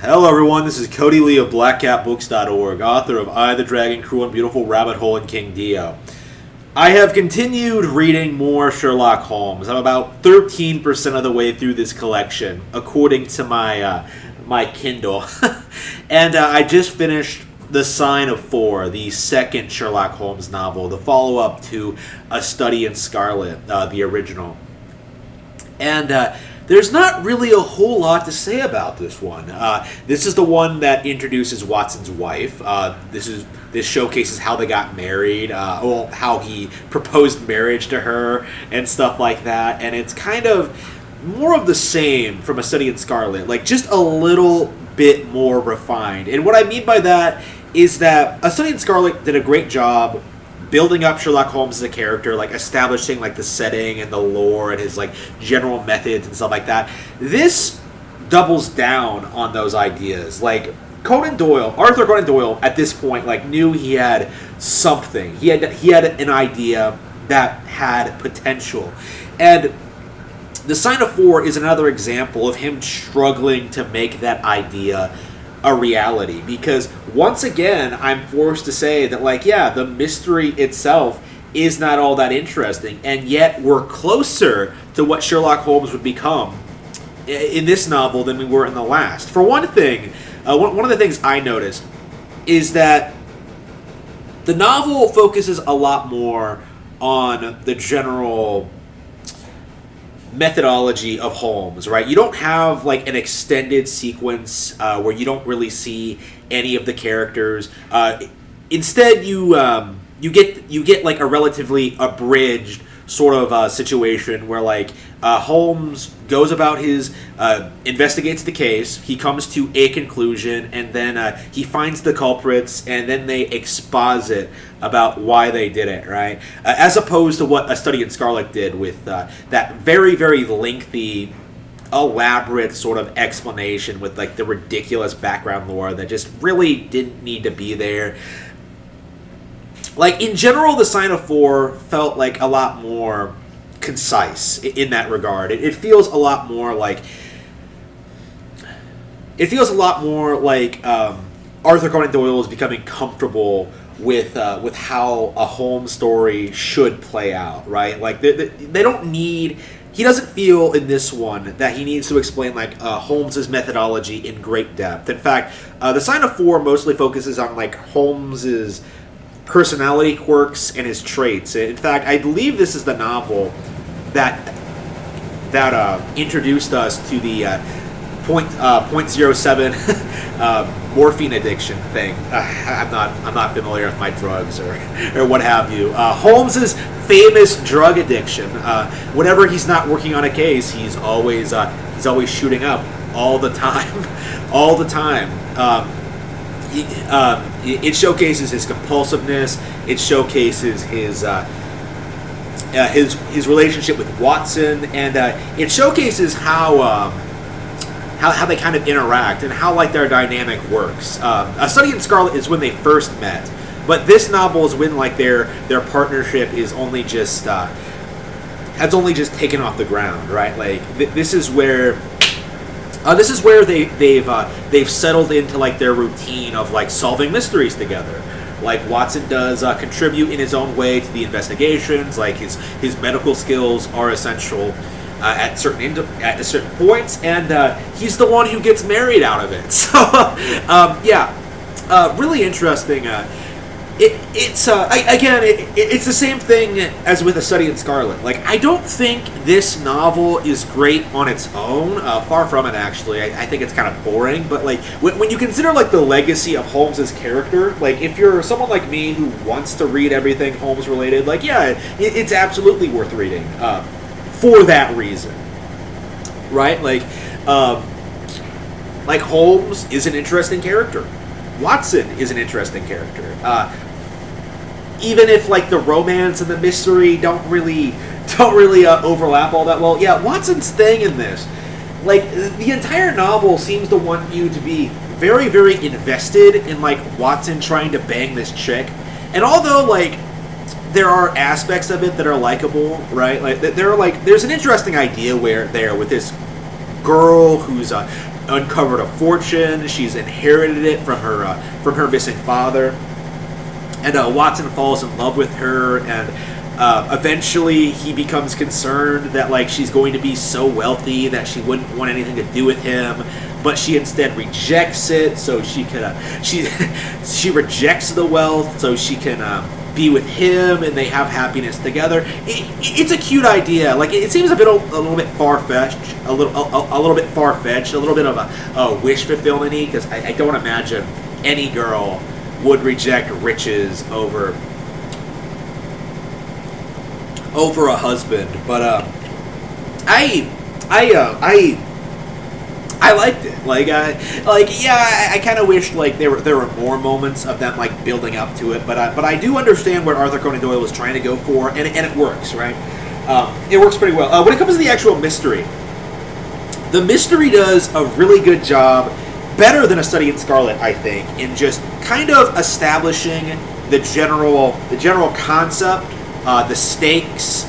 Hello everyone, this is Cody Lee of BlackCatBooks.org, author of I, the Dragon, Cruel and Beautiful, Rabbit Hole, and King Dio. I have continued reading more Sherlock Holmes. I'm about 13% of the way through this collection, according to my Kindle. And I just finished The Sign of Four, the second Sherlock Holmes novel, the follow-up to A Study in Scarlet, the original. And there's not really a whole lot to say about this one. This is the one that introduces Watson's wife. This showcases how they got married, how he proposed marriage to her, and stuff like that. And it's kind of more of the same from A Study in Scarlet, like just a little bit more refined. And what I mean by that is that A Study in Scarlet did a great job building up Sherlock Holmes as a character, like establishing like the setting and the lore and his like general methods and stuff like that. This doubles down on those ideas. Like Arthur Conan Doyle at this point like knew he had something. He had an idea that had potential. And The Sign of Four is another example of him struggling to make that idea a reality, because once again I'm forced to say that the mystery itself is not all that interesting, and yet we're closer to what Sherlock Holmes would become in this novel than we were in the last. For one thing, one of the things I noticed is that the novel focuses a lot more on the general methodology of Holmes, right? You don't have like an extended sequence where you don't really see any of the characters. Instead, you get like a relatively abridged sort of situation where Holmes goes about his investigates the case. He comes to a conclusion, and then he finds the culprits, and then they exposit about why they did it, right? As opposed to what A Study in Scarlet did with that very, very lengthy, elaborate sort of explanation with like the ridiculous background lore that just really didn't need to be there. Like, in general, The Sign of Four felt like a lot more concise in that regard. It feels a lot more like Arthur Conan Doyle is becoming comfortable with how a Holmes story should play out, right? Like they don't need. He doesn't feel in this one that he needs to explain Holmes's methodology in great depth. In fact, The Sign of Four mostly focuses on Holmes's personality quirks and his traits. In fact, I believe this is the novel that introduced us to the .07 morphine addiction thing. I'm not familiar with my drugs or what have you. Holmes's famous drug addiction. Whenever he's not working on a case, he's always shooting up all the time. It showcases his compulsiveness. It showcases his relationship with Watson, and it showcases how they kind of interact and how their dynamic works. A Study in Scarlet is when they first met, but this novel is when their partnership is has only just taken off the ground, right? This is where they've settled into their routine of solving mysteries together. Watson does contribute in his own way to the investigations. His medical skills are essential at certain points, and he's the one who gets married out of it. So really interesting. It's the same thing as with A Study in Scarlet. I don't think this novel is great on its own. Far from it, actually. I think it's kind of boring. But when you consider the legacy of Holmes's character, if you're someone like me who wants to read everything Holmes related, it's absolutely worth reading for that reason, right? Holmes is an interesting character. Watson is an interesting character. Even if the romance and the mystery don't really overlap all that well, Watson's thing in this, the entire novel seems to want you to be very, very invested in Watson trying to bang this chick, and although there are aspects of it that are likable, right? There's an interesting idea with this girl who's uncovered a fortune. She's inherited it from her missing father, and Watson falls in love with her, and eventually he becomes concerned that like she's going to be so wealthy that she wouldn't want anything to do with him, but she instead rejects it so she can she rejects the wealth so she can be with him, and they have happiness together. It's a cute idea. Like it seems a little bit far fetched, a little bit far fetched, a little bit of a wish fulfillment-y, because I don't imagine any girl would reject riches over a husband. But I liked it. I kind of wish like there were more moments of them like building up to it. But I do understand what Arthur Conan Doyle was trying to go for, and it works, right? It works pretty well. When it comes to the actual mystery, the mystery does a really good job, better than A Study in Scarlet, I think, in just kind of establishing the general concept, the stakes.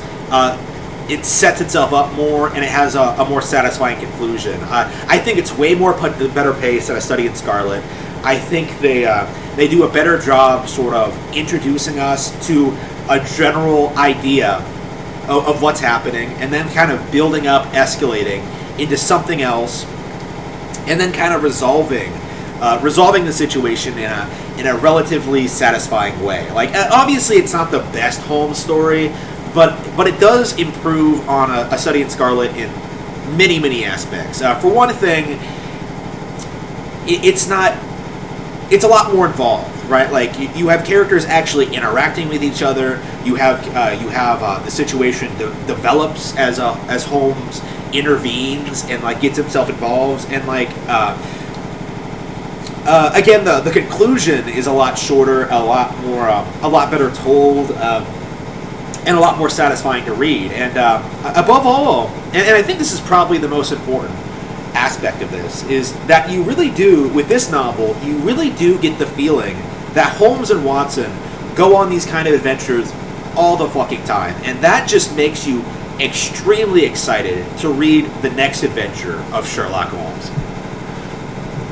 It sets itself up more, and it has a more satisfying conclusion. I think it's way more better paced than A Study in Scarlet. I think they do a better job sort of introducing us to a general idea of what's happening, and then kind of building up, escalating into something else, and then kind of resolving the situation in a relatively satisfying way. Like obviously, it's not the best Holmes story, but it does improve on A Study in Scarlet in many aspects. For one thing, it's a lot more involved, right? Like you have characters actually interacting with each other. You have the situation develops as Holmes intervenes and like gets himself involved, and like again the conclusion is a lot shorter, a lot better told. And a lot more satisfying to read. And above all, and I think this is probably the most important aspect of this, is that you really do, with this novel, you really do get the feeling that Holmes and Watson go on these kind of adventures all the fucking time. And that just makes you extremely excited to read the next adventure of Sherlock Holmes.